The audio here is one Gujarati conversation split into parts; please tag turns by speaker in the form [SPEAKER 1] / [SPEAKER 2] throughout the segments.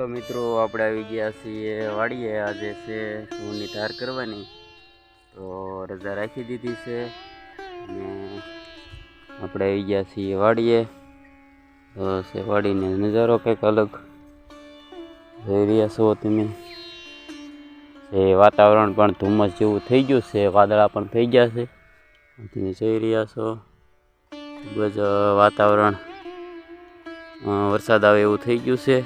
[SPEAKER 1] हेलो मित्रों, આપણે આવી ગયા છીએ વાડીએ। આજે છે ઘઉંની ધાર કરવાની, તો રજા રાખી દીધી છે અને આપણે આવી ગયા છીએ વાડીએ। તો છે વાડીનો નજારો કંઈક અલગ જોઈ રહ્યા છો તમે। એ વાતાવરણ પણ ધુમ્મસ જેવું થઈ ગયું છે, વાદળા પણ થઈ ગયા છે। તમે જોઈ રહ્યા છો ખૂબ જ વાતાવરણ વરસાદ આવે એવું થઈ ગયું છે।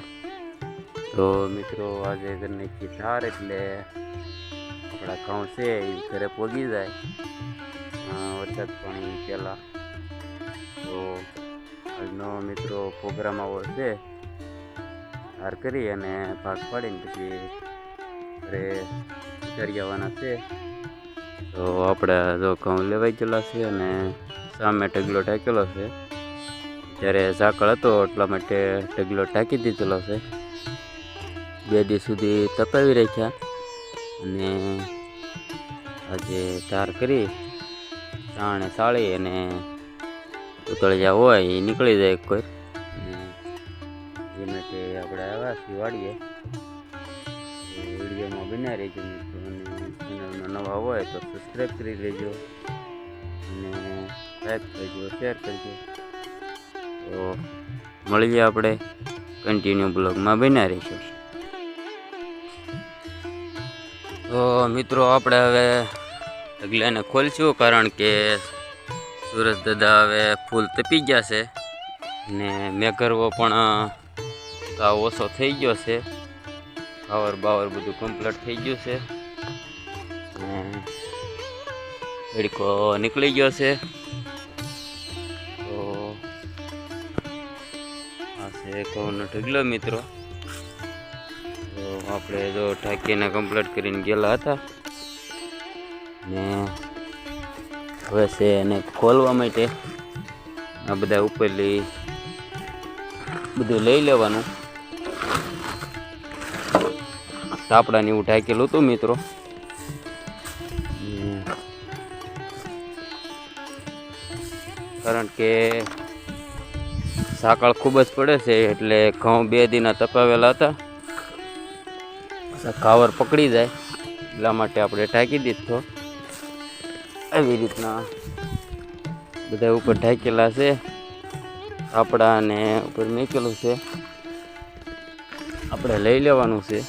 [SPEAKER 1] તો મિત્રો આજે ઘરની ધાર એટલે આપણા ઘઉં છે એ ઘરે પોગી જાય વરસાદ પાણી પહેલાં। તો આજનો મિત્રો પ્રોગ્રામ આવો છે, ધાર કરી અને ભાગ પાડીને પછી ઘરે ઉતારી આવવાના છે। તો આપણે જો ઘઉં લેવાઈ ગયેલા છે અને સામે ઢગલો ઢાંકેલો છે। જ્યારે ઝાકળ હતો એટલા માટે ઢગલો ઢાંકી દીધેલો છે। 2 દિવસ સુધી તપાવી રાખ્યા અને આજે ધાર કરી સાણે સાળી અને ઉતળિયા હોય એ નીકળી જાય કોઈ એ માટે આપણે આવ્યા છીએ વાડીએ। વિડીયોમાં બન્યા રહેજો મિત્રો, અને ચેનલમાં નવા હોય તો સબસ્ક્રાઈબ કરી લેજો અને લાઈક કરજો, શેર કરજો। તો મળીએ આપણે કન્ટિન્યુ બ્લોગમાં બન્યા રહીશું। તો મિત્રો આપણે હવે ઢગલાને ખોલશું, કારણ કે સુરજ દાદા હવે ફૂલ તપી ગયા છે અને મેઘરવો પણ સાવ ઓછો થઈ ગયો છે। પાવર બાવર બધું કમ્પ્લીટ થઈ ગયું છે અને તડકો નીકળી ગયો છે। તો આ છે ઘઉંનો ઢગલો મિત્રો। તો આપણે જો ઢાંકીને કમ્પ્લીટ કરીને ગયેલા હતા ને હવે છે એને ખોલવા માટે આ બધા ઉપરલી બધું લઈ લેવાનું। તાપડાને એવું ઢાંકેલું હતું મિત્રો, કારણ કે ઝાકળ ખૂબ જ પડે છે એટલે ઘઉં 2 દીના તપાવેલા હતા, કાવર પકડી જાય એટલા માટે આપણે ઢાંકી દીધો। આવી રીતના બધા ઉપર ઢાંકેલા છે, આપણા અને ઉપર મૂકેલું છે, આપણે લઈ લેવાનું છે।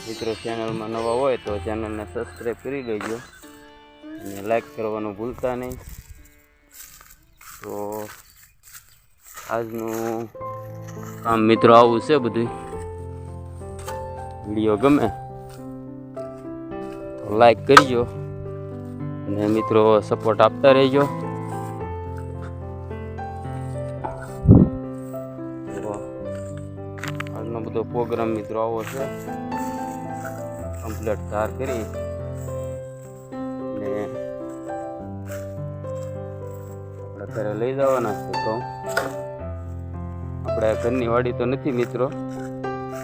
[SPEAKER 1] મિત્રો ચેનલમાં નવા હોય તો ચેનલને સબસ્ક્રાઈબ કરી લેજો અને લાઈક કરવાનું ભૂલતા નહીં। તો આજનું કામ મિત્રો આવું છે બધું। વિડીયો ગમે તો લાઈક કરજો અને મિત્રો સપોર્ટ આપતા રહેજો। આજનો બધો પ્રોગ્રામ મિત્રો આવો છે। કમ્પ્લીટ ધાર કરી ને આપણે ઘરે લઈ જવાના છે। તો આપણે ઘરની વાડી તો નથી મિત્રો,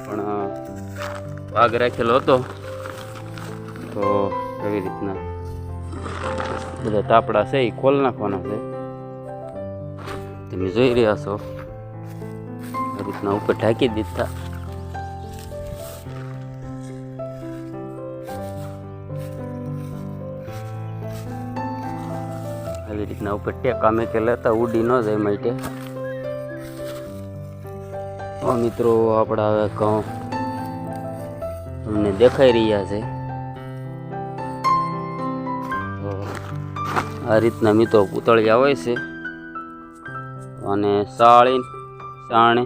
[SPEAKER 1] પણ ભાગ રાખેલો હતો, તો એવી રીતના બધા તાપડા છે એ ખોલ નાખવાના છે। તમે જોઈ રહ્યા છો આ રીતના ઉપર ઢાંકી દીધા। આવી રીતના ઉપર ટેકા મેકેલા હતા, ઉડી ન જાય માટે। મિત્રો આપણા હવે ઘઉં તમને દેખાઈ રહ્યા છે। તો આ રીતના મિત્રો પૂતળિયા હોય છે અને સાણે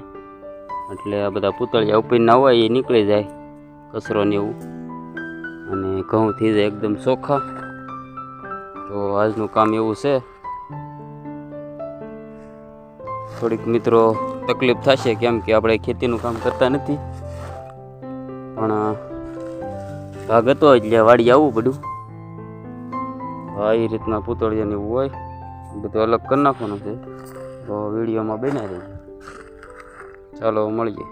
[SPEAKER 1] એટલે આ બધા પૂતળિયા ઉપરના હોય એ નીકળી જાય કચરો ને એવું, અને ઘઉં થઈ જાય એકદમ ચોખ્ખા। તો આજનું કામ એવું છે। થોડીક મિત્રો તકલીફ થશે, કેમ કે આપણે ખેતીનું કામ કરતા નથી, પણ ભાગ હતો એટલે વાડી આવવું પડ્યું। એ રીતના પૂતળિયાને એવું હોય બધું અલગ કરી નાખવાનું છે। તો વિડીયોમાં બન્યા રહેજો, ચાલો મળીએ।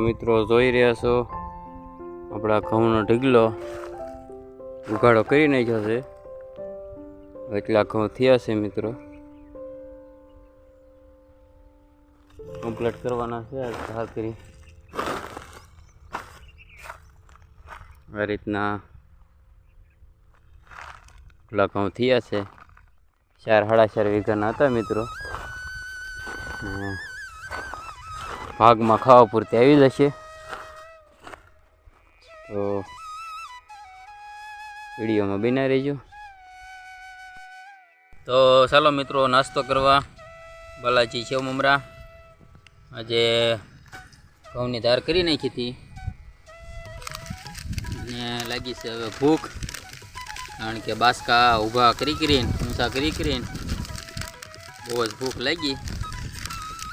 [SPEAKER 1] મિત્રો જોઈ રહ્યા છો આપણા ઘઉંનો ઢગલો ઉઘાડો કરી નાખ્યો છે। એટલા ઘઉં થયા છે મિત્રો। કમ્પ્લીટ કરવાના છે ધાર કરી આ રીતના પેલા ઘઉં થયા છે 4-4.5 વીઘાના હતા મિત્રો. ભાગમાં ખાવા પૂરતી આવી જશે. તો વિડીયોમાં બન્યા રહેજો. તો ચાલો મિત્રો નાસ્તો કરવા બાલાજી સેવ મમરા. આજે ઘઉંની ધાર કરી નાખી હતી અને લાગી છે હવે ભૂખ, કારણ કે બાસકા ઊભા કરીને ઊંચા કરીને બહુ જ ભૂખ લાગી.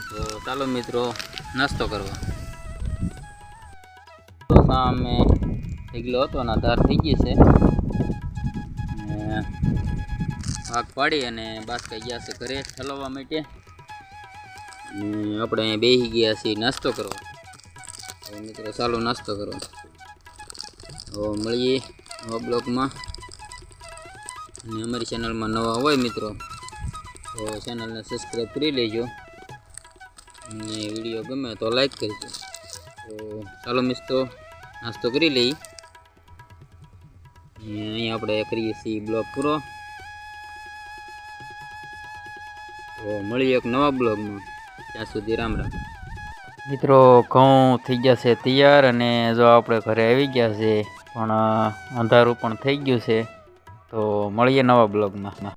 [SPEAKER 1] તો ચાલો મિત્રો નાસ્તો કરવા. તો સામે ઢગલો હતો ને ધાર થઈ ગઈ છે. ભાગ પાડી અને બાસકા ગયા છે ઘરે ઠલવવા માટે. આપણે અહીંયા બેસી ગયા છીએ નાસ્તો કરવા. તો મિત્રો ચાલો નાસ્તો કરવા. તો મળીએ નવા બ્લોગમાં. અને અમારી ચેનલમાં નવા હોય મિત્રો તો ચેનલને સબસ્ક્રાઈબ કરી લેજો અને વિડીયો ગમે તો લાઈક કરજો. તો ચાલો મિત્રો નાસ્તો કરી લઈએ. અહીં આપણે કરીએ છીએ બ્લોગ પૂરો. તો મળીએ એક નવા બ્લોગમાં. ત્યાં સુધી રામ રામ મિત્રો. ઘઉં થઈ ગયા છે તૈયાર અને જો આપણે ઘરે આવી ગયા છે, પણ અંધારું પણ થઈ ગયું છે. તો મળીએ નવા બ્લોગમાં.